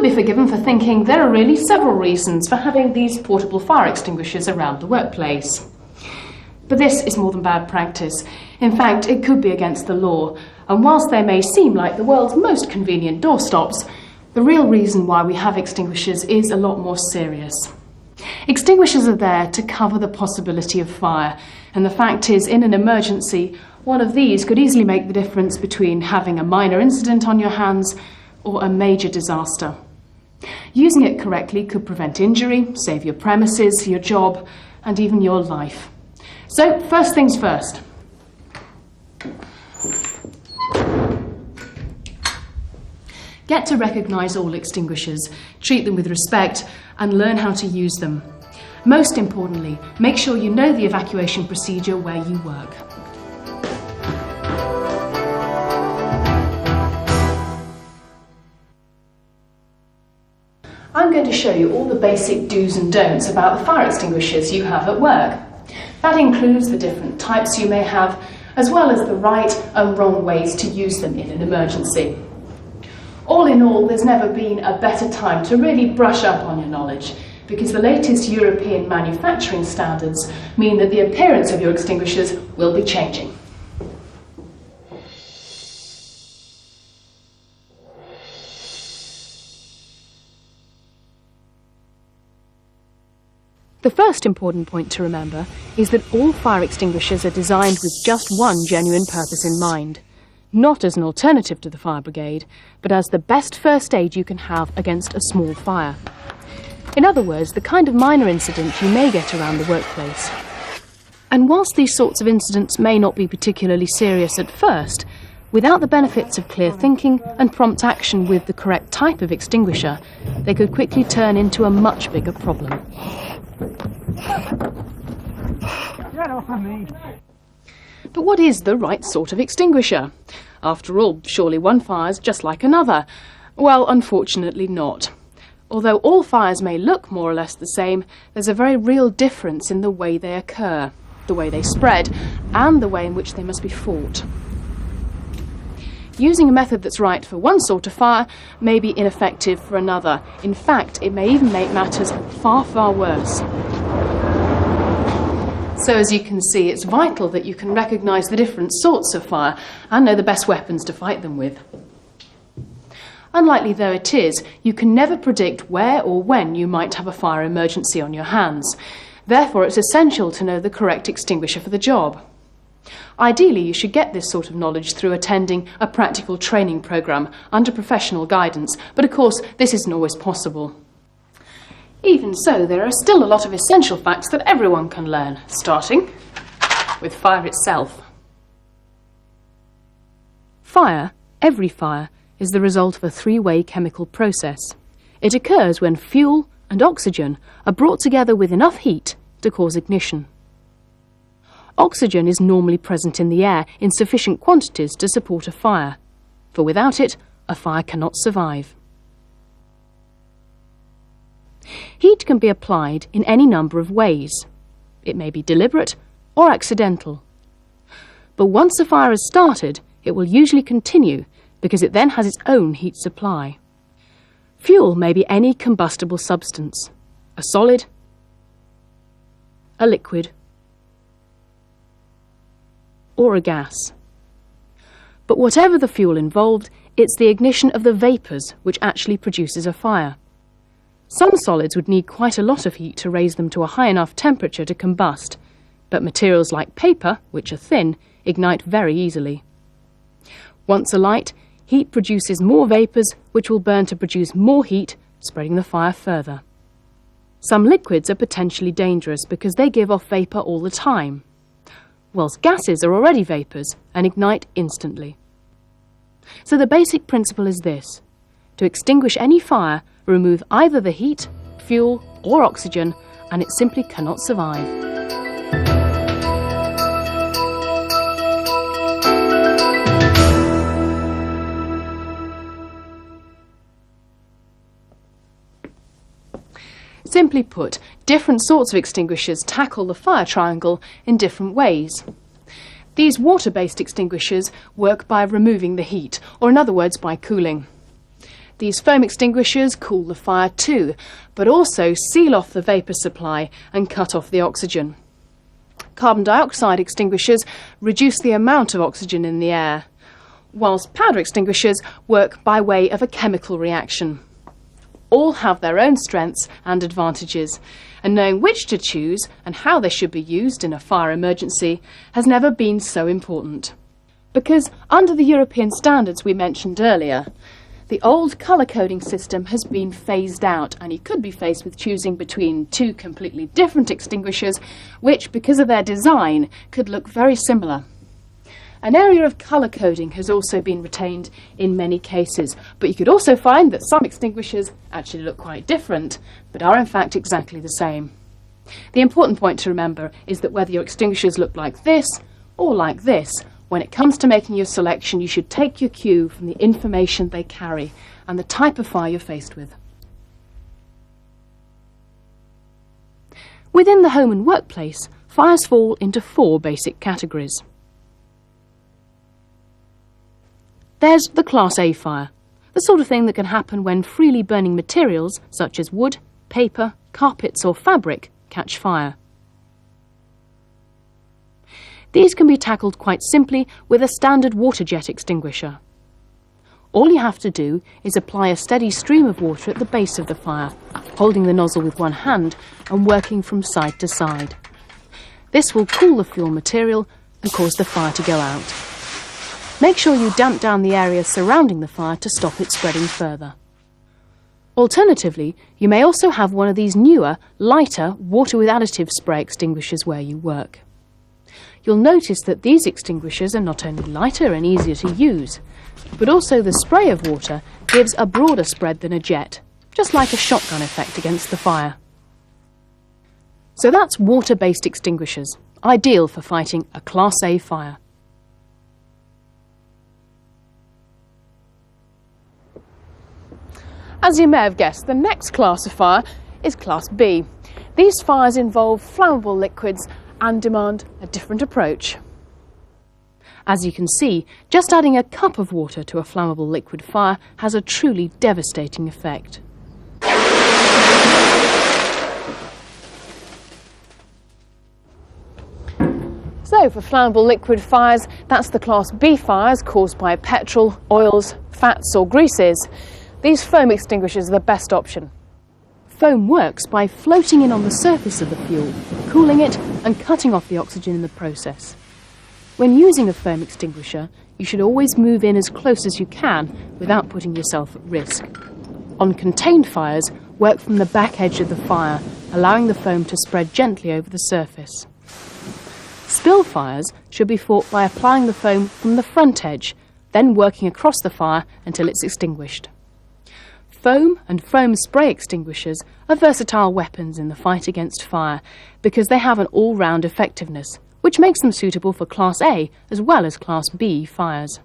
be forgiven for thinking there are really several reasons for having these portable fire extinguishers around the workplace. But this is more than bad practice. In fact, it could be against the law, and whilst they may seem like the world's most convenient doorstops, the real reason why we have extinguishers is a lot more serious. Extinguishers are there to cover the possibility of fire, and the fact is, in an emergency, one of these could easily make the difference between having a minor incident on your hands or a major disaster. Using it correctly could prevent injury, save your premises, your job, and even your life. So, first things first. Get to recognise all extinguishers, treat them with respect, and learn how to use them. Most importantly, make sure you know the evacuation procedure where you work. I'm going to show you all the basic do's and don'ts about the fire extinguishers you have at work. That includes the different types you may have, as well as the right and wrong ways to use them in an emergency. All in all, there's never been a better time to really brush up on your knowledge, because the latest European manufacturing standards mean that the appearance of your extinguishers will be changing. The first important point to remember is that all fire extinguishers are designed with just one genuine purpose in mind. Not as an alternative to the fire brigade, but as the best first aid you can have against a small fire. In other words, the kind of minor incident you may get around the workplace. And whilst these sorts of incidents may not be particularly serious at first, without the benefits of clear thinking and prompt action with the correct type of extinguisher, they could quickly turn into a much bigger problem. But what is the right sort of extinguisher? After all, surely one fire's just like another. Well, unfortunately not. Although all fires may look more or less the same, there's a very real difference in the way they occur, the way they spread, and the way in which they must be fought. Using a method that's right for one sort of fire may be ineffective for another. In fact, it may even make matters far, far worse. So as you can see, it's vital that you can recognise the different sorts of fire and know the best weapons to fight them with. Unlikely though it is, you can never predict where or when you might have a fire emergency on your hands. Therefore, it's essential to know the correct extinguisher for the job. Ideally, you should get this sort of knowledge through attending a practical training programme under professional guidance, but of course, this isn't always possible. Even so, there are still a lot of essential facts that everyone can learn, starting with fire itself. Fire, every fire, is the result of a three-way chemical process. It occurs when fuel and oxygen are brought together with enough heat to cause ignition. Oxygen is normally present in the air in sufficient quantities to support a fire, for without it, a fire cannot survive. Heat can be applied in any number of ways. It may be deliberate or accidental. But once a fire has started, it will usually continue because it then has its own heat supply. Fuel may be any combustible substance, a solid, a liquid, or a gas. But whatever the fuel involved, it's the ignition of the vapours which actually produces a fire. Some solids would need quite a lot of heat to raise them to a high enough temperature to combust, but materials like paper, which are thin, ignite very easily. Once alight, heat produces more vapours, which will burn to produce more heat, spreading the fire further. Some liquids are potentially dangerous because they give off vapour all the time, whilst gases are already vapours and ignite instantly. So the basic principle is this: to extinguish any fire, remove either the heat, fuel or oxygen, and it simply cannot survive. Simply put, different sorts of extinguishers tackle the fire triangle in different ways. These water-based extinguishers work by removing the heat, or in other words, by cooling. These foam extinguishers cool the fire too, but also seal off the vapour supply and cut off the oxygen. Carbon dioxide extinguishers reduce the amount of oxygen in the air, whilst powder extinguishers work by way of a chemical reaction. All have their own strengths and advantages, and knowing which to choose and how they should be used in a fire emergency has never been so important. Because under the European standards we mentioned earlier, the old colour coding system has been phased out, and you could be faced with choosing between two completely different extinguishers which, because of their design, could look very similar. An area of colour coding has also been retained in many cases, but you could also find that some extinguishers actually look quite different, but are in fact exactly the same. The important point to remember is that whether your extinguishers look like this or like this, when it comes to making your selection, you should take your cue from the information they carry and the type of fire you're faced with. Within the home and workplace, fires fall into 4 basic categories. There's the Class A fire, the sort of thing that can happen when freely burning materials such as wood, paper, carpets or fabric catch fire. These can be tackled quite simply with a standard water jet extinguisher. All you have to do is apply a steady stream of water at the base of the fire, holding the nozzle with one hand and working from side to side. This will cool the fuel material and cause the fire to go out. Make sure you damp down the area surrounding the fire to stop it spreading further. Alternatively, you may also have one of these newer, lighter, water with additive spray extinguishers where you work. You'll notice that these extinguishers are not only lighter and easier to use, but also the spray of water gives a broader spread than a jet, just like a shotgun effect against the fire. So that's water-based extinguishers, ideal for fighting a Class A fire. As you may have guessed, the next class of fire is Class B. These fires involve flammable liquids and demand a different approach. As you can see, just adding a cup of water to a flammable liquid fire has a truly devastating effect. So for flammable liquid fires, that's the Class B fires caused by petrol, oils, fats or greases. These foam extinguishers are the best option. Foam works by floating in on the surface of the fuel, cooling it and cutting off the oxygen in the process. When using a foam extinguisher, you should always move in as close as you can without putting yourself at risk. On contained fires, work from the back edge of the fire, allowing the foam to spread gently over the surface. Spill fires should be fought by applying the foam from the front edge, then working across the fire until it's extinguished. Foam and foam spray extinguishers are versatile weapons in the fight against fire because they have an all-round effectiveness, which makes them suitable for Class A as well as Class B fires.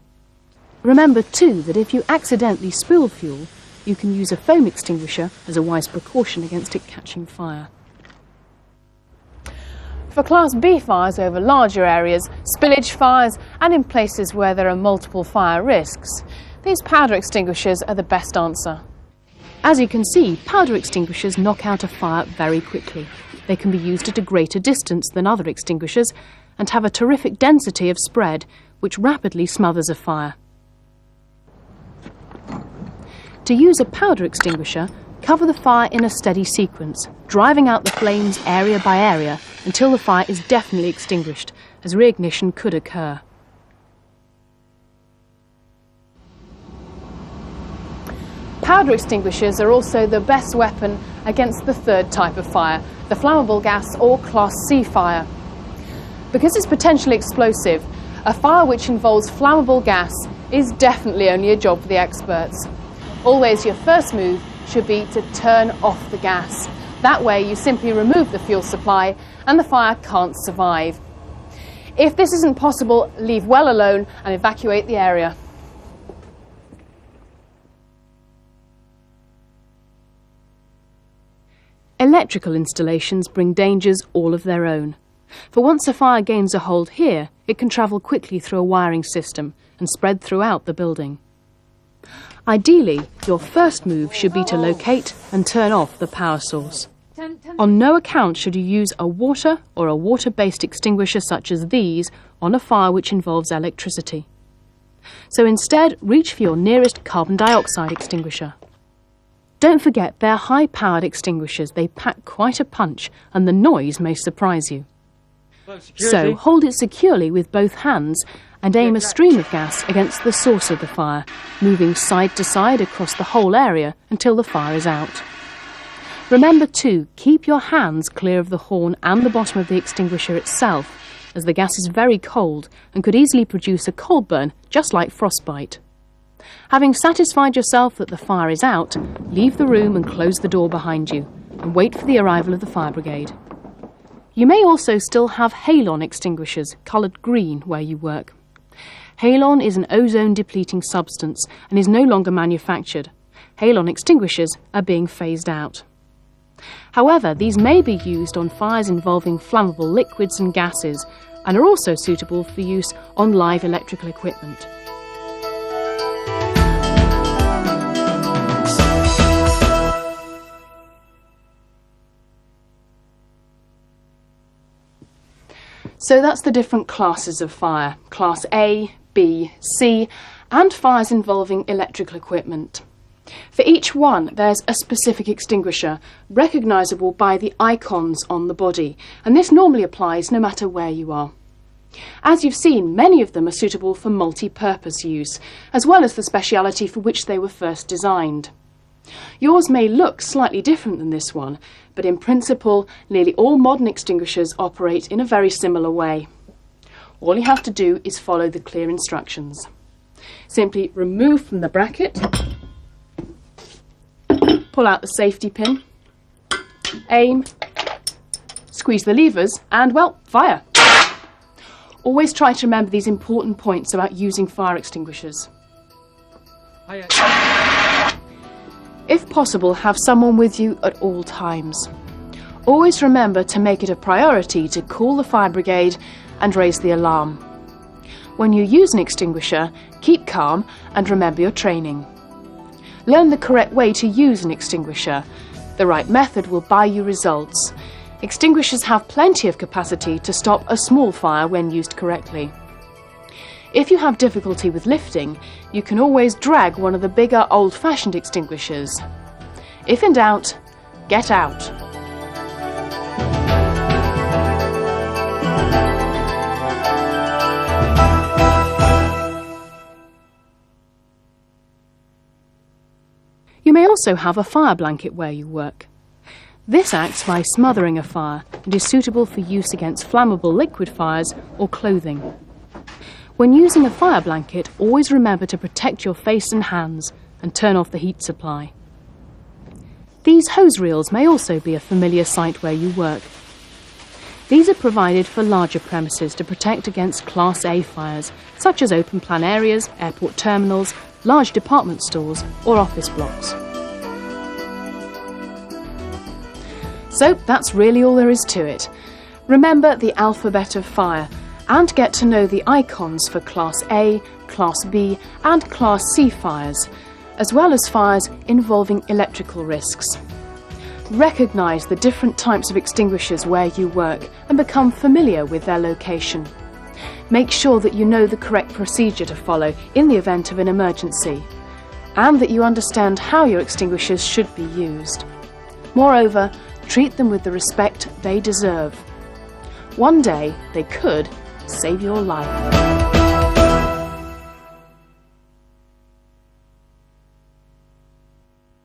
Remember too that if you accidentally spill fuel, you can use a foam extinguisher as a wise precaution against it catching fire. For Class B fires over larger areas, spillage fires and in places where there are multiple fire risks, these powder extinguishers are the best answer. As you can see, powder extinguishers knock out a fire very quickly. They can be used at a greater distance than other extinguishers and have a terrific density of spread, which rapidly smothers a fire. To use a powder extinguisher, cover the fire in a steady sequence, driving out the flames area by area until the fire is definitely extinguished, as reignition could occur. Powder extinguishers are also the best weapon against the third type of fire, the flammable gas or Class C fire. Because it's potentially explosive, a fire which involves flammable gas is definitely only a job for the experts. Always your first move should be to turn off the gas. That way you simply remove the fuel supply and the fire can't survive. If this isn't possible, leave well alone and evacuate the area. Electrical installations bring dangers all of their own. For once a fire gains a hold here, it can travel quickly through a wiring system and spread throughout the building. Ideally, your first move should be to locate and turn off the power source. On no account should you use a water or a water-based extinguisher such as these on a fire which involves electricity. So instead, reach for your nearest carbon dioxide extinguisher. Don't forget they're high-powered extinguishers. They pack quite a punch and the noise may surprise you. So hold it securely with both hands and aim a stream of gas against the source of the fire, moving side to side across the whole area until the fire is out. Remember too, keep your hands clear of the horn and the bottom of the extinguisher itself, as the gas is very cold and could easily produce a cold burn, just like frostbite. Having satisfied yourself that the fire is out, leave the room and close the door behind you, and wait for the arrival of the fire brigade. You may also still have halon extinguishers, coloured green, where you work. Halon is an ozone-depleting substance and is no longer manufactured. Halon extinguishers are being phased out. However, these may be used on fires involving flammable liquids and gases and are also suitable for use on live electrical equipment. So that's the different classes of fire, Class A, B, C, and fires involving electrical equipment. For each one, there's a specific extinguisher, recognisable by the icons on the body, and this normally applies no matter where you are. As you've seen, many of them are suitable for multi-purpose use, as well as the speciality for which they were first designed. Yours may look slightly different than this one, but in principle, nearly all modern extinguishers operate in a very similar way. All you have to do is follow the clear instructions. Simply remove from the bracket, pull out the safety pin, aim, squeeze the levers, and, well, fire. Always try to remember these important points about using fire extinguishers. If possible, have someone with you at all times. Always remember to make it a priority to call the fire brigade and raise the alarm. When you use an extinguisher, keep calm and remember your training. Learn the correct way to use an extinguisher. The right method will buy you results. Extinguishers have plenty of capacity to stop a small fire when used correctly. If you have difficulty with lifting, you can always drag one of the bigger old-fashioned extinguishers. If in doubt, get out. You may also have a fire blanket where you work. This acts by smothering a fire and is suitable for use against flammable liquid fires or clothing. When using a fire blanket, always remember to protect your face and hands and turn off the heat supply. These hose reels may also be a familiar sight where you work. These are provided for larger premises to protect against Class A fires, such as open plan areas, airport terminals, large department stores or office blocks. So that's really all there is to it. Remember the alphabet of fire and get to know the icons for Class A, Class B and Class C fires, as well as fires involving electrical risks. Recognise the different types of extinguishers where you work and become familiar with their location. Make sure that you know the correct procedure to follow in the event of an emergency, and that you understand how your extinguishers should be used. Moreover, treat them with the respect they deserve. One day, they could save your life.